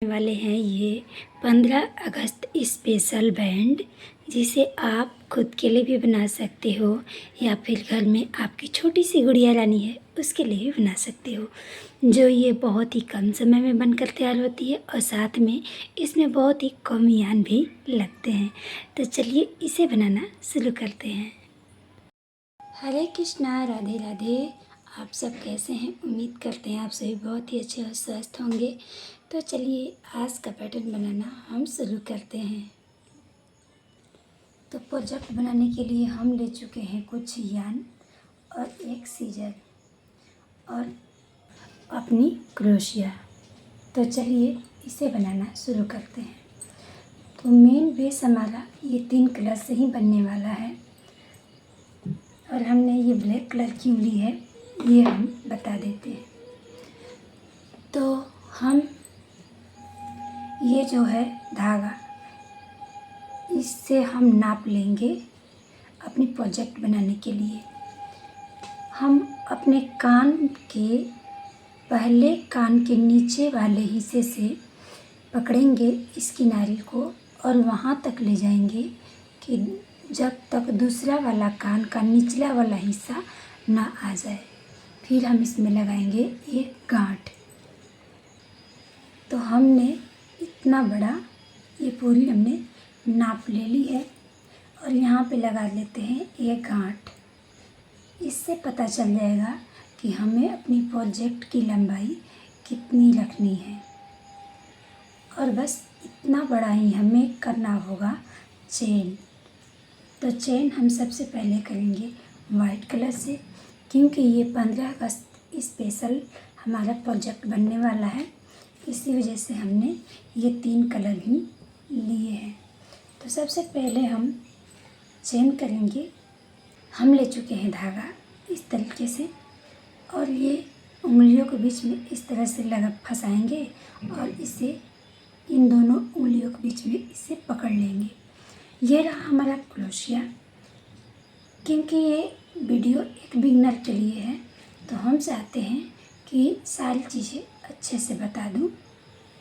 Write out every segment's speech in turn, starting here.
वाले हैं ये 15 अगस्त स्पेशल बैंड, जिसे आप खुद के लिए भी बना सकते हो या फिर घर में आपकी छोटी सी गुड़िया रानी है उसके लिए भी बना सकते हो। जो ये बहुत ही कम समय में बनकर तैयार होती है और साथ में इसमें बहुत ही कम यान भी लगते हैं। तो चलिए इसे बनाना शुरू करते हैं। हरे कृष्णा, राधे राधे। आप सब कैसे हैं? उम्मीद करते हैं आप सभी बहुत ही अच्छे और स्वस्थ होंगे। तो चलिए आज का पैटर्न बनाना हम शुरू करते हैं। तो प्रोजेक्ट बनाने के लिए हम ले चुके हैं कुछ यान और एक सीजर और अपनी क्रोशिया। तो चलिए इसे बनाना शुरू करते हैं। तो मेन बेस हमारा ये 3 कलर से ही बनने वाला है और हमने ये ब्लैक कलर क्यों ली है ये हम बता देते हैं। तो हम ये जो है धागा, इससे हम नाप लेंगे अपनी प्रोजेक्ट बनाने के लिए। हम अपने कान के पहले कान के नीचे वाले हिस्से से पकड़ेंगे इस किनारे को और वहाँ तक ले जाएंगे कि जब तक दूसरा वाला कान का निचला वाला हिस्सा ना आ जाए। फिर हम इसमें लगाएंगे एक गांठ। तो हमने इतना बड़ा ये पूरी हमने नाप ले ली है और यहाँ पे लगा लेते हैं एक गांठ। इससे पता चल जाएगा कि हमें अपनी प्रोजेक्ट की लंबाई कितनी रखनी है। और बस इतना बड़ा ही हमें करना होगा चेन। तो चेन हम सबसे पहले करेंगे वाइट कलर से, क्योंकि ये 15 अगस्त स्पेशल हमारा प्रोजेक्ट बनने वाला है। इसी वजह से हमने ये 3 कलर ही लिए हैं। तो सबसे पहले हम चेन करेंगे। हम ले चुके हैं धागा इस तरीके से और ये उंगलियों के बीच में इस तरह से लगा फंसाएंगे और इसे इन दोनों उंगलियों के बीच में इसे पकड़ लेंगे। ये रहा हमारा क्रोशिया। क्योंकि ये वीडियो एक बिगनर के लिए है तो हम चाहते हैं कि सारी चीज़ें अच्छे से बता दूं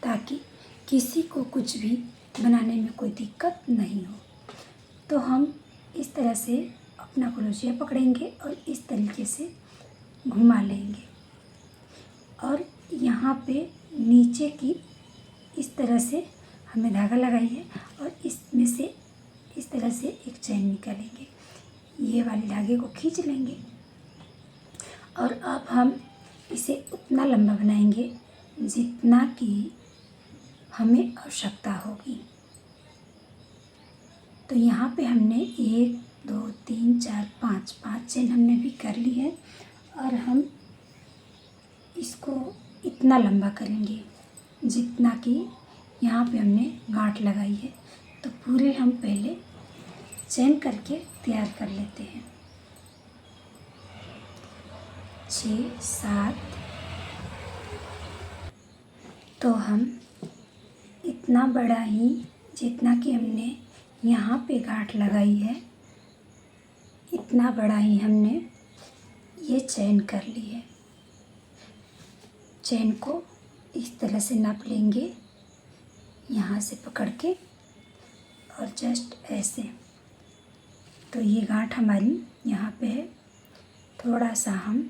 ताकि किसी को कुछ भी बनाने में कोई दिक्कत नहीं हो। तो हम इस तरह से अपना क्रोशिया पकड़ेंगे और इस तरीके से घुमा लेंगे और यहाँ पे नीचे की इस तरह से हमें धागा लगाइए और इसमें से इस तरह से एक चैन निकालेंगे। ये वाले धागे को खींच लेंगे और अब हम इसे उतना लंबा बनाएंगे जितना कि हमें आवश्यकता होगी। तो यहाँ पे हमने 1 2 3 4 5 चेन हमने भी कर ली है और हम इसको इतना लंबा करेंगे जितना कि यहाँ पे हमने गांठ लगाई है। तो पूरे हम पहले चेन करके तैयार कर लेते हैं। 6 7। तो हम इतना बड़ा ही जितना कि हमने यहाँ पे गांठ लगाई है इतना बड़ा ही हमने ये चेन कर ली है। चेन को इस तरह से नाप लेंगे, यहाँ से पकड़ के और जस्ट ऐसे। तो ये गांठ हमारी यहाँ पे है। थोड़ा सा हम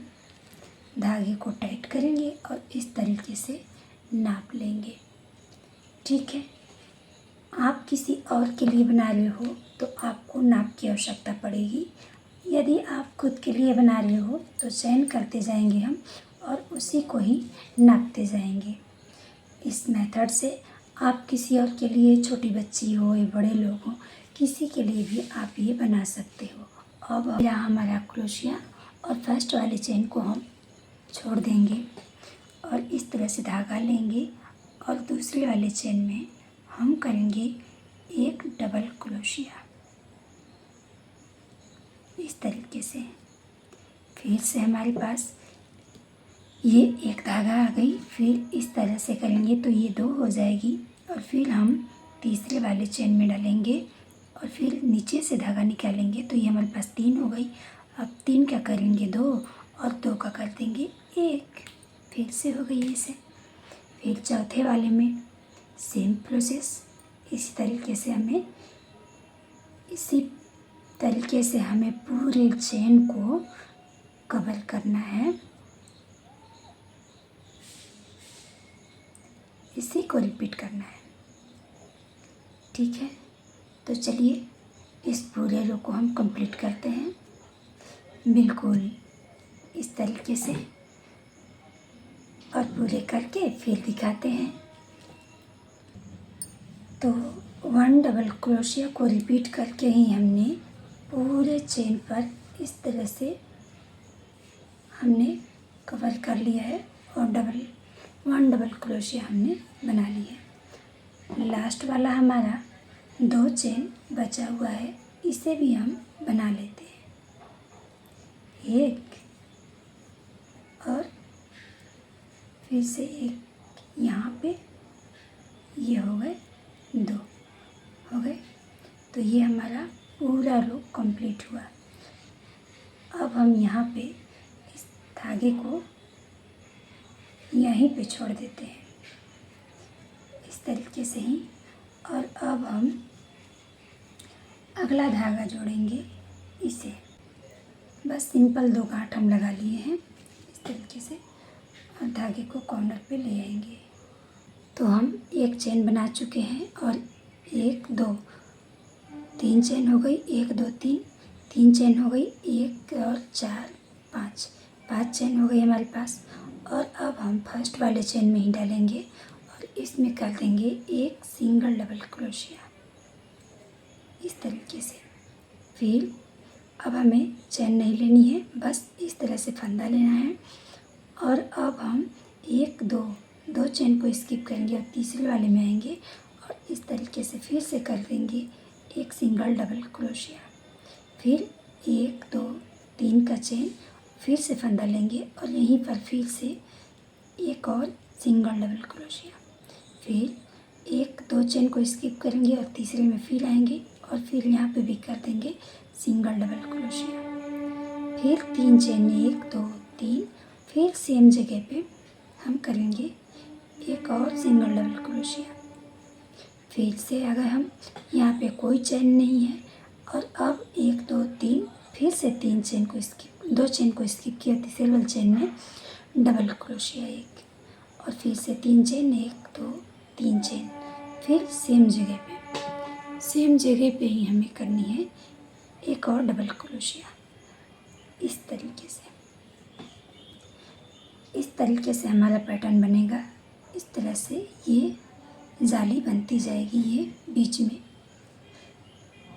धागे को टाइट करेंगे और इस तरीके से नाप लेंगे। ठीक है। आप किसी और के लिए बना रहे हो तो आपको नाप की आवश्यकता पड़ेगी। यदि आप खुद के लिए बना रहे हो तो चेन करते जाएंगे हम और उसी को ही नापते जाएंगे। इस मेथड से आप किसी और के लिए, छोटी बच्ची हो या बड़े लोग हो, किसी के लिए भी आप ये बना सकते हो। अब यहाँ हमारा क्रोशिया और फर्स्ट वाले चेन को हम छोड़ देंगे और इस तरह से धागा लेंगे और दूसरे वाले चेन में हम करेंगे एक डबल क्रोशिया इस तरीके से। फिर से हमारे पास ये एक धागा आ गई। फिर इस तरह से करेंगे तो ये 2 हो जाएगी और फिर हम तीसरे वाले चेन में डालेंगे और फिर नीचे से धागा निकालेंगे तो ये हमारे पास 3 हो गई। अब 3 का करेंगे 2 और 2 का कर देंगे 1। फिर से हो गई ऐसे। फिर चौथे वाले में सेम प्रोसेस इसी तरीके से हमें पूरे चेन को कवर करना है। इसी को रिपीट करना है। ठीक है, तो चलिए इस पूरे रो को हम कंप्लीट करते हैं बिल्कुल इस तरीके से, और पूरे करके फिर दिखाते हैं। तो 1 डबल क्रोशिया को रिपीट करके ही हमने पूरे चेन पर इस तरह से हमने कवर कर लिया है और 1 डबल क्रोशिया हमने बना लिया है। लास्ट वाला हमारा 2 चेन बचा हुआ है, इसे भी हम बना लेते हैं। एक और फिर से एक यहाँ पे, ये हो गए 2 हो गए। तो ये हमारा पूरा रो कंप्लीट हुआ। अब हम यहाँ पे इस धागे को यहीं पे छोड़ देते हैं इस तरीके से ही। और अब हम अगला धागा जोड़ेंगे इसे। बस सिंपल 2 गांठ हम लगा लिए हैं इस तरीके से, और धागे को कॉर्नर पे ले आएंगे। तो हम एक चेन बना चुके हैं और 1 2 3 चेन हो गई, 1 2 3 चेन हो गई, 1 और 4 5 चेन हो गई हमारे पास। और अब हम फर्स्ट वाले चेन में ही डालेंगे और इसमें कर देंगे एक सिंगल डबल क्रोशिया इस तरीके से। फिर अब हमें चेन नहीं लेनी है, बस इस तरह से फंदा लेना है। और अब हम 1 2 चेन को स्किप करेंगे और तीसरे वाले में आएंगे और इस तरीके से फिर से कर देंगे एक सिंगल डबल क्रोशिया। फिर 1 2 3 का चेन, फिर से फंदा लेंगे और यहीं पर फिर से एक और सिंगल डबल क्रोशिया। फिर 1 2 चेन को स्किप करेंगे और तीसरे में फिर आएंगे और फिर यहाँ पे भी कर देंगे सिंगल डबल क्रोशिया। फिर 3 चेन, 1 2 3, फिर सेम जगह पे हम करेंगे एक और सिंगल डबल क्रोशिया। फिर से अगर हम यहाँ पे कोई चेन नहीं है और अब 1 2 3, फिर से 2 चेन को स्किप किया, तीसरे वाले चेन में डबल क्रोशिया 1, और फिर से 3 चेन, 1 2 3 चेन, फिर सेम जगह पे ही हमें करनी है एक और डबल क्रोशिया इस तरीके से हमारा पैटर्न बनेगा। इस तरह से ये जाली बनती जाएगी ये बीच में।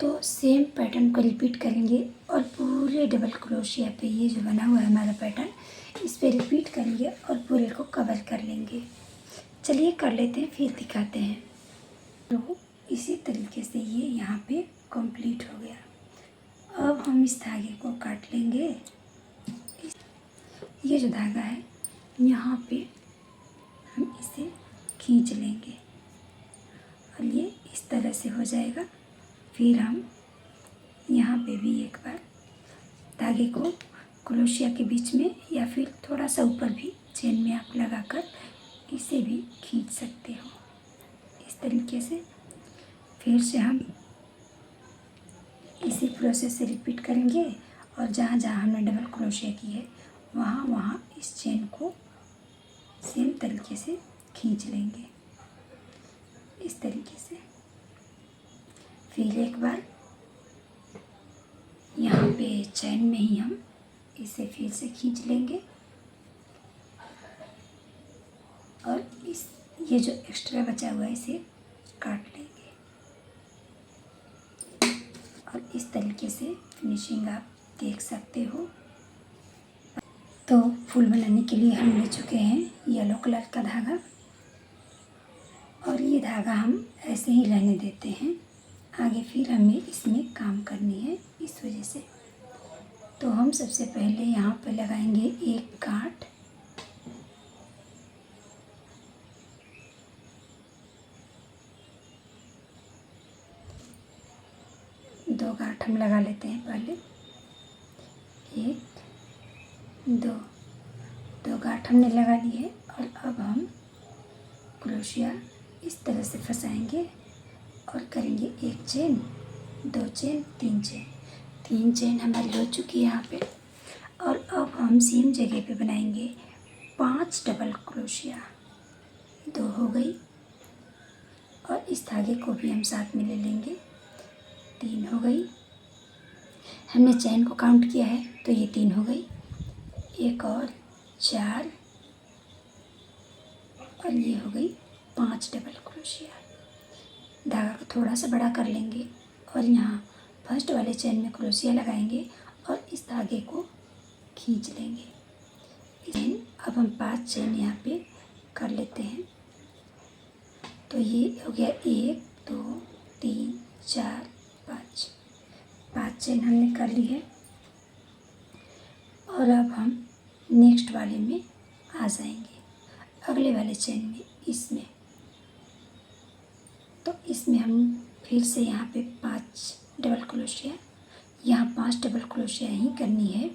तो सेम पैटर्न को रिपीट करेंगे और पूरे डबल क्रोशिया पे ये जो बना हुआ है हमारा पैटर्न, इस पे रिपीट करेंगे और पूरे को कवर कर लेंगे। चलिए कर लेते हैं, फिर दिखाते हैं। तो इसी तरीके से ये यहाँ पे कंप्लीट हो गया। अब हम इस धागे को काट लेंगे। ये जो धागा है यहाँ पे हम इसे खींच लेंगे और ये इस तरह से हो जाएगा। फिर हम यहाँ पे भी एक बार धागे को क्रोशिया के बीच में या फिर थोड़ा सा ऊपर भी चेन में आप लगाकर इसे भी खींच सकते हो इस तरीके से। फिर से हम इसी प्रोसेस से रिपीट करेंगे और जहाँ जहाँ हमने डबल क्रोशिया की है वहाँ इस चेन को सेम तरीके से खींच लेंगे इस तरीके से। फिर एक बार यहाँ पे चेन में ही हम इसे फिर से खींच लेंगे और ये जो एक्स्ट्रा बचा हुआ है इसे काट लेंगे और इस तरीके से फिनिशिंग आप देख सकते हो। तो फूल बनाने के लिए हम ले चुके हैं येलो कलर का धागा और ये धागा हम ऐसे ही रहने देते हैं, आगे फिर हमें इसमें काम करनी है इस वजह से। तो हम सबसे पहले यहाँ पर लगाएंगे एक गांठ, दो गांठ हम लगा लेते हैं पहले, 1 2 गांठ हमने लगा ली है। और अब हम क्रोशिया इस तरह से फंसाएंगे और करेंगे 1 चेन, 2 चेन, 3 चेन। 3 चेन हमारी हो चुकी है यहाँ पे। और अब हम सेम जगह पे बनाएंगे 5 डबल क्रोशिया। 2 हो गई और इस धागे को भी हम साथ में ले लेंगे। 3 हो गई, हमने चेन को काउंट किया है तो ये 3 हो गई। एक और 4 और ये हो गई 5 डबल क्रोशिया। धागा को थोड़ा सा बड़ा कर लेंगे और यहाँ फर्स्ट वाले चेन में क्रोशिया लगाएंगे और इस धागे को खींच लेंगे। अब हम 5 चेन यहाँ पे कर लेते हैं। तो ये हो गया 1 2 3 4 5। 5 चेन हमने कर ली है और अब हम नेक्स्ट वाले में आ जाएंगे, अगले वाले चेन में, इसमें। तो इसमें हम फिर से यहाँ पे 5 डबल क्रोशिया, यहाँ 5 डबल क्रोशिया ही करनी है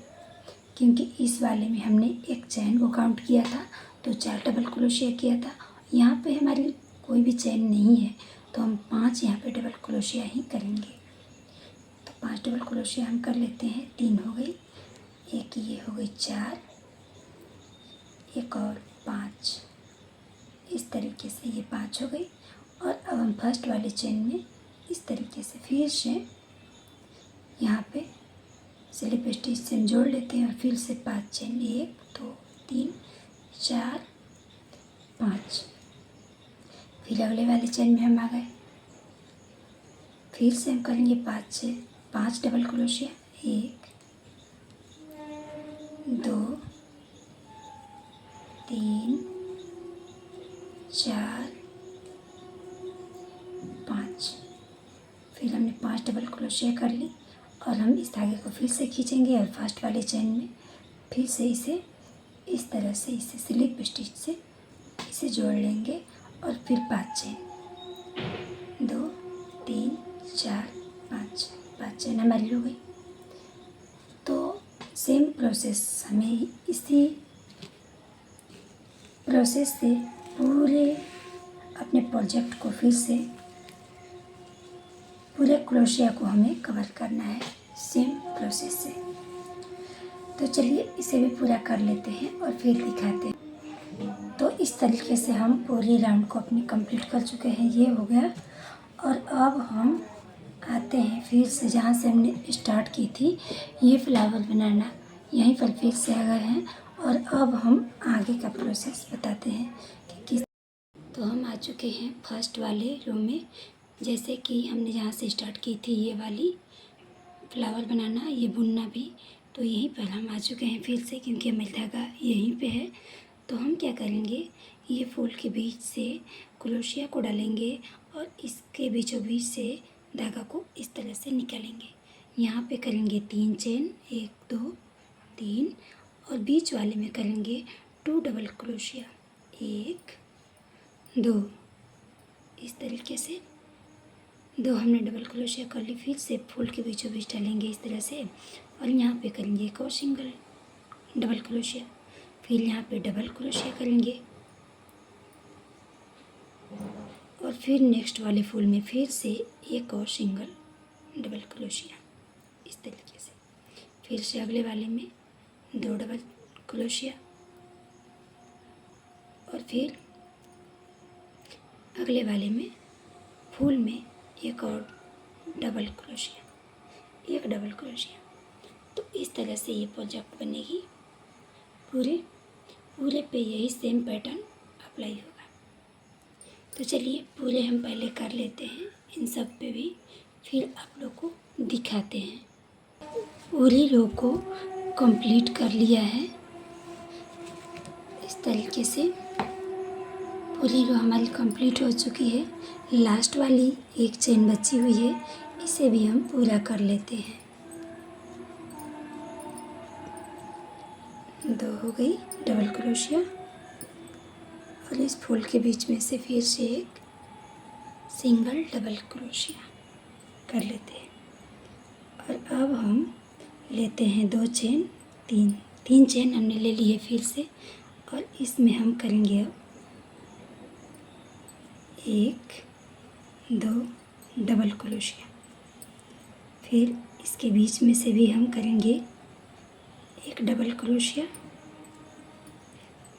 क्योंकि इस वाले में हमने एक चेन को काउंट किया था तो 4 डबल क्रोशिया किया था। यहाँ पे हमारी कोई भी चेन नहीं है तो हम 5 यहाँ पे डबल क्रोशिया ही करेंगे। तो 5 डबल क्रोशिया हम कर लेते हैं। 3 हो गई, एक ये हो गई 4, एक और 5। इस तरीके से ये 5 हो गई। और अब हम फर्स्ट वाले चेन में इस तरीके से फिर से यहाँ पे स्लिप स्टिच से जोड़ लेते हैं और फिर से 5 चेन, 1 2 3 4 5। फिर अगले वाले चेन में हम आ गए, फिर से हम करेंगे 5 डबल क्रोशिया। 1 2 3 4 5। फिर हमने 5 डबल क्रोशिया कर ली और हम इस धागे को फिर से खींचेंगे और फर्स्ट वाले चेन में फिर से इसे इस तरह से इसे स्लिप स्टिच से इसे जोड़ लेंगे और फिर 5 चेन, 2 3 4 5 चेन हमारी हो गई। तो सेम प्रोसेस हमें इसी प्रोसेस से पूरे अपने प्रोजेक्ट को फिर से पूरे क्रोशिया को हमें कवर करना है सेम प्रोसेस से। तो चलिए इसे भी पूरा कर लेते हैं और फिर दिखाते हैं। तो इस तरीके से हम पूरी राउंड को अपनी कंप्लीट कर चुके हैं, ये हो गया। और अब हम आते हैं फिर से जहाँ से हमने स्टार्ट की थी ये फ्लावर बनाना, यहीं पर फिर से आ गए हैं और अब हम आगे का प्रोसेस बताते हैं कि किस। तो हम आ चुके हैं फर्स्ट वाले रो में, जैसे कि हमने जहाँ से स्टार्ट की थी ये वाली फ्लावर बनाना, ये बुनना भी। तो यहीं पर हम आ चुके हैं फिर से क्योंकि हमें धागा यहीं पे है। तो हम क्या करेंगे, ये फूल के बीच से क्रोशिया को डालेंगे और इसके बीचों बीच से धागा को इस तरह से निकालेंगे। यहाँ पे करेंगे 3 चेन, 1 2 3 और बीच वाले में करेंगे 2 डबल क्रोशिया, 1 2। इस तरीके से 2 हमने डबल क्रोशिया कर ली। फिर से फूल के बीचों बीच डालेंगे इस तरह से और यहाँ पे करेंगे एक और सिंगल डबल क्रोशिया। फिर यहाँ पे डबल क्रोशिया करेंगे और फिर नेक्स्ट वाले फूल में फिर से एक और सिंगल डबल क्रोशिया इस तरीके से। फिर से अगले वाले में 2 डबल क्रोशिया और फिर अगले वाले में फूल में एक और डबल क्रोशिया, एक डबल क्रोशिया। तो इस तरह से ये प्रोजेक्ट बनेगी। पूरे पे यही सेम पैटर्न अप्लाई होगा। तो चलिए पूरे हम पहले कर लेते हैं इन सब पे भी, फिर आप लोग को दिखाते हैं। पूरी रो को कंप्लीट कर लिया है इस तरीके से। पूरी रो हमारी कंप्लीट हो चुकी है। लास्ट वाली एक चेन बची हुई है, इसे भी हम पूरा कर लेते हैं। 2 हो गई डबल क्रोशिया और इस फूल के बीच में से फिर से एक सिंगल डबल क्रोशिया कर लेते हैं। और अब हम लेते हैं 2 चेन, 3 चेन हमने ले लिए फिर से और इसमें हम करेंगे अब एक, दो डबल क्रोशिया। फिर इसके बीच में से भी हम करेंगे एक डबल क्रोशिया,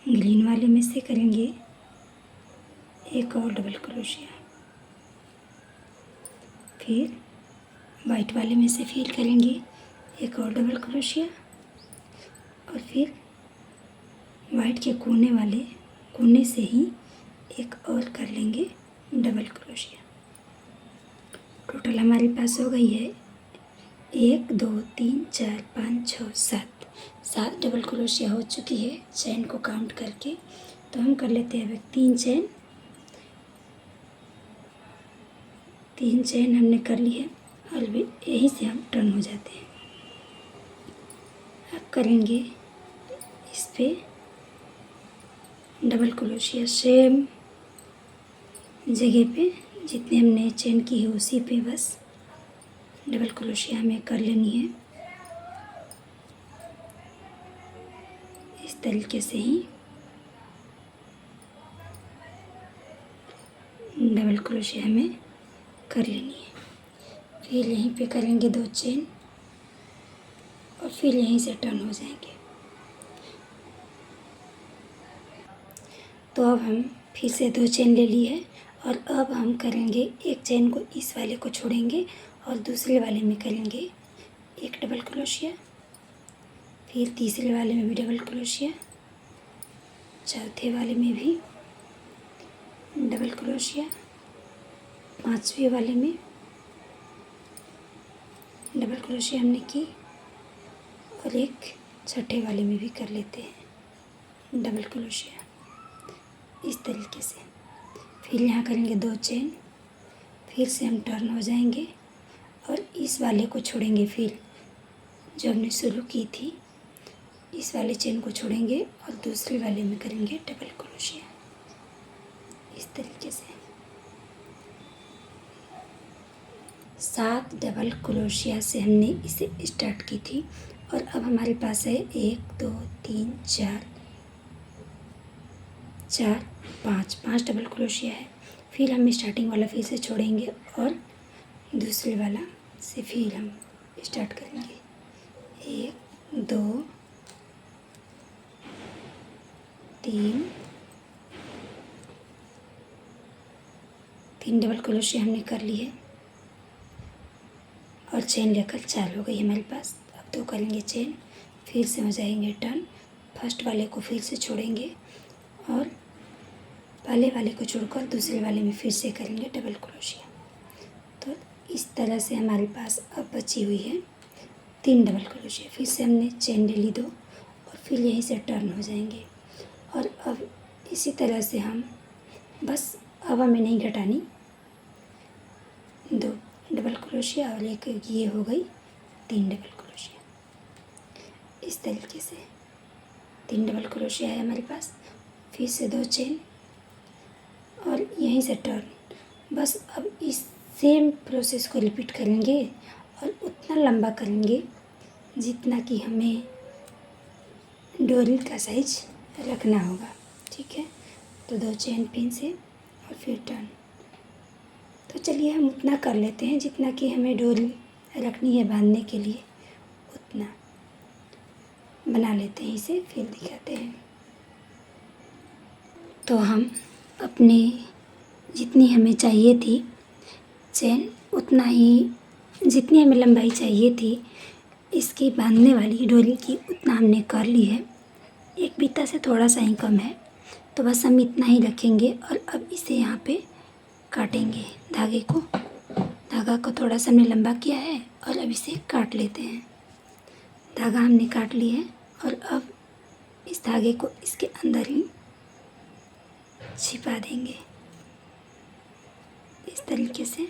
ग्रीन वाले में से करेंगे एक और डबल क्रोशिया, फिर वाइट वाले में से फिर करेंगे एक और डबल क्रोशिया, और फिर वाइट के कोने से ही एक और कर लेंगे डबल क्रोशिया। टोटल हमारे पास हो गई है 1 2 3 4 5 6 7 डबल क्रोशिया हो चुकी है चेन को काउंट करके। तो हम कर लेते हैं अब 3 चेन हमने कर ली है और यहीं से हम टर्न हो जाते हैं। अब करेंगे इस पे डबल क्रोशिया सेम जगह पे जितने हमने चेन की है उसी पे बस डबल क्रोशिया हमें कर लेनी है। इस तरीके से ही डबल क्रोशिया हमें कर लेनी है। फिर यहीं पे करेंगे 2 चेन और फिर यहीं से टर्न हो जाएंगे। तो अब हम फिर से 2 चेन ले ली है और अब हम करेंगे एक चेन को इस वाले को छोड़ेंगे और दूसरे वाले में करेंगे एक डबल क्रोशिया, फिर तीसरे वाले में भी डबल क्रोशिया, चौथे वाले में भी डबल क्रोशिया, पांचवे वाले में डबल क्रोशिया हमने की और एक छठे वाले में भी कर लेते हैं डबल क्रोशिया इस तरीके से। फिर यहाँ करेंगे 2 चेन, फिर से हम टर्न हो जाएंगे और इस वाले को छोड़ेंगे। फिर जो हमने शुरू की थी इस वाले चेन को छोड़ेंगे और दूसरे वाले में करेंगे डबल क्रोशिया इस तरीके से। 7 डबल क्रोशिया से हमने इसे स्टार्ट की थी और अब हमारे पास है 1 2 3 4 5 डबल क्रोशिया है। फिर हम स्टार्टिंग वाला फिर से छोड़ेंगे और दूसरे वाला से फिर हम स्टार्ट करेंगे। 1 2 3 डबल क्रोशिया हमने कर ली है और चेन लेकर 4 हो गई हमारे पास। अब 2 करेंगे चेन, फिर से हो जाएंगे टर्न। फर्स्ट वाले को फिर से छोड़ेंगे और पहले वाले को छोड़कर दूसरे वाले में फिर से करेंगे डबल क्रोशिया। तो इस तरह से हमारे पास अब बची हुई है 3 डबल क्रोशिया। फिर से हमने चेन ले ली 2 और फिर यहीं से टर्न हो जाएंगे और अब इसी तरह से हम बस अब हमें नहीं घटानी, 2 डबल क्रोशिया और एक ये हो गई 3 डबल क्रोशिया। इस तरीके से 3 डबल क्रोशिया है हमारे पास। फिर से 2 चेन और यहीं से टर्न। बस अब इस सेम प्रोसेस को रिपीट करेंगे और उतना लंबा करेंगे जितना कि हमें डोरी का साइज रखना होगा। ठीक है, तो 2 चेन पिन से और फिर टर्न। तो चलिए हम उतना कर लेते हैं जितना कि हमें डोरी रखनी है बांधने के लिए, उतना बना लेते हैं इसे, फिर दिखाते हैं। तो हम अपने जितनी हमें चाहिए थी चेन, उतना ही जितनी हमें लंबाई चाहिए थी इसकी बांधने वाली डोरी की, उतना हमने कर ली है। एक बीता से थोड़ा सा ही कम है, तो बस हम इतना ही रखेंगे और अब इसे यहाँ पे काटेंगे। धागा को थोड़ा सा हमने लंबा किया है और अब इसे काट लेते हैं। धागा हमने काट लिया है और अब इस धागे को इसके अंदर ही छिपा देंगे। इस तरीके से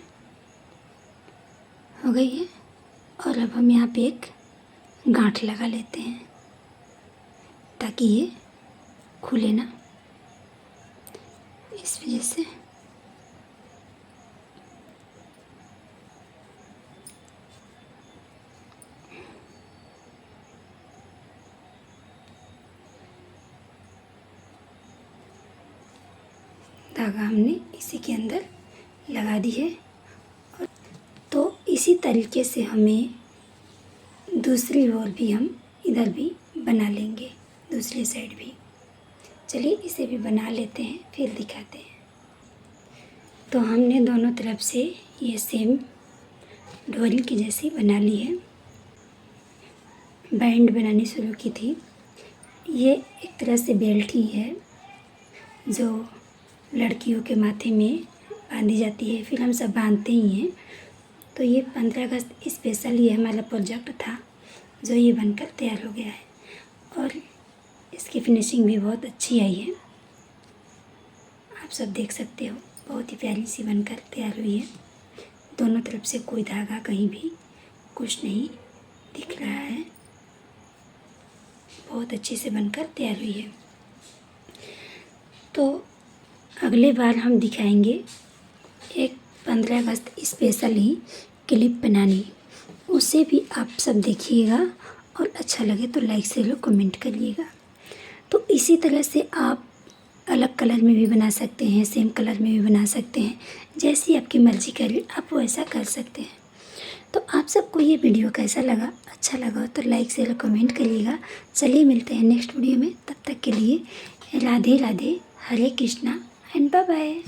हो गई है और अब हम यहाँ पे एक गांठ लगा लेते हैं ताकि ये खुले ना, इस वजह से। धागा हमने इसी के अंदर लगा दी है। तो इसी तरीके से हमें दूसरी ओर भी हम इधर भी बना लेंगे, दूसरी साइड भी। चलिए इसे भी बना लेते हैं, फिर दिखाते हैं। तो हमने दोनों तरफ से ये सेम डोरी की जैसी बना ली है। बैंड बनानी शुरू की थी। ये एक तरह से बेल्ट ही है जो लड़कियों के माथे में बांधी जाती है, फिर हम सब बांधते ही हैं। तो ये 15 अगस्त स्पेशल ये हमारा प्रोजेक्ट था जो ये बनकर तैयार हो गया है और इसकी फिनिशिंग भी बहुत अच्छी आई है। आप सब देख सकते हो, बहुत ही प्यारी सी बनकर तैयार हुई है। दोनों तरफ से कोई धागा कहीं भी कुछ नहीं दिख रहा है, बहुत अच्छे से बनकर तैयार हुई है। तो अगले बार हम दिखाएंगे एक 15 अगस्त स्पेशल ही क्लिप बनानी, उसे भी आप सब देखिएगा और अच्छा लगे तो लाइक शेयर और कमेंट करिएगा। तो इसी तरह से आप अलग कलर में भी बना सकते हैं, सेम कलर में भी बना सकते हैं, जैसी आपकी मर्ज़ी करे आप वैसा कर सकते हैं। तो आप सबको ये वीडियो कैसा लगा, अच्छा लगा तो लाइक शेयर कमेंट करिएगा। चलिए मिलते हैं नेक्स्ट वीडियो में, तब तक के लिए राधे राधे, हरे कृष्णा एंड बाय बाय।